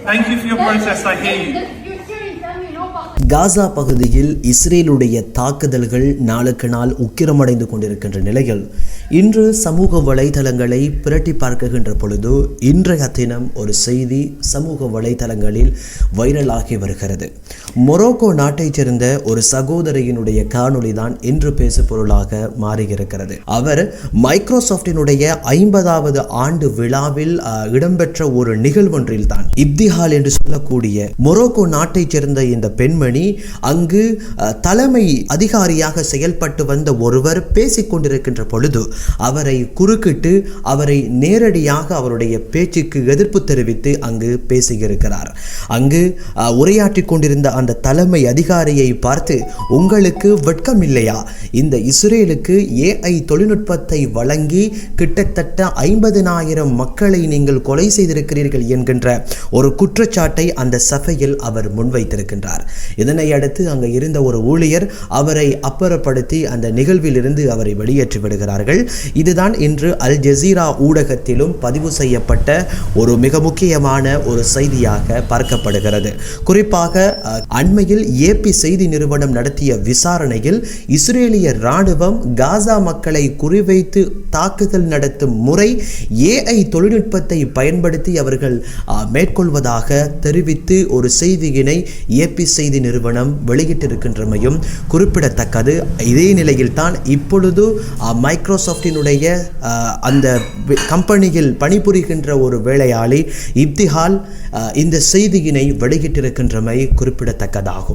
Thank you for your protest. I hear you. காசா பகுதியில் இஸ்ரேலுடைய தாக்குதல்கள் நாளுக்கு நாள் உக்கிரமடைந்து கொண்டிருக்கின்ற நிலையில் இன்று சமூக வலைதளங்களை பிரட்டி பார்க்கின்ற பொழுது இன்றைய தினம் ஒரு செய்தி சமூக வலைதளங்களில் வைரலாகி வருகிறது. மொரோக்கோ நாட்டைச் சேர்ந்த ஒரு சகோதரியினுடைய காணொளி தான் இன்று பேசு பொருளாக மாறியிருக்கிறது. அவர் மைக்ரோசாஃப்டினுடைய 50வது ஆண்டு விழாவில் இடம்பெற்ற ஒரு நிகழ்வொன்றில் தான் இப்திஹால் என்று சொல்லக்கூடிய மொரோக்கோ நாட்டைச் சேர்ந்த இந்த பெண்மணி அங்கு தலைமை அதிகாரியாக செயல்பட்டு வந்த ஒருவர் பேசிக் கொண்டிருக்கின்ற பொழுது அவரை குறுக்கிட்டு அவரை நேரடியாக அவருடைய பேச்சுக்கு எதிர்ப்பு தெரிவித்து அங்கு பேசியிருக்கிறார். அங்கு உரையாற்றி கொண்டிருந்த அந்த தலைமை அதிகாரியை பார்த்து, உங்களுக்கு வெட்கம் இல்லையா? இந்த இஸ்ரேலுக்கு AI தொழில்நுட்பத்தை வழங்கி கிட்டத்தட்ட 50,000 மக்களை நீங்கள் கொலை செய்திருக்கிறீர்கள் என்கின்ற ஒரு குற்றச்சாட்டை அந்த சபையில் அவர் முன்வைத்திருக்கின்றார். இதனை அடுத்து அங்கு இருந்த ஒரு ஊழியர் அவரை அப்புறப்படுத்தி அந்த நிகழ்வில் இருந்து அவரை வெளியேற்றி விடுகிறார்கள். இதுதான் இன்று அல் ஜசீரா ஊடகத்திலும் பதிவு செய்யப்பட்ட ஒரு மிக முக்கியமான ஒரு செய்தியாக பார்க்கப்படுகிறது. குறிப்பாக அண்மையில் AP செய்தி நிறுவனம் நடத்திய விசாரணையில் இஸ்ரேலிய இராணுவம் காசா மக்களை குறிவைத்து தாக்குதல் நடத்தும் முறை AI தொழில்நுட்பத்தை பயன்படுத்தி அவர்கள் மேற்கொள்வதாக தெரிவித்து ஒரு செய்தியினை AP செய்தி நிறுவனம் வெளியிட்டிருக்கின்றமையும் குறிப்பிடத்தக்கது. இதே நிலையில் தான் இப்பொழுது மைக்ரோசாஃப்டினுடைய அந்த கம்பெனியில் பணிபுரிகின்ற ஒரு வேலையாளி இப்திஹால் இந்த செய்தியினை வெளியிட்டிருக்கின்றமை குறிப்பிடத்தக்கதாகும்.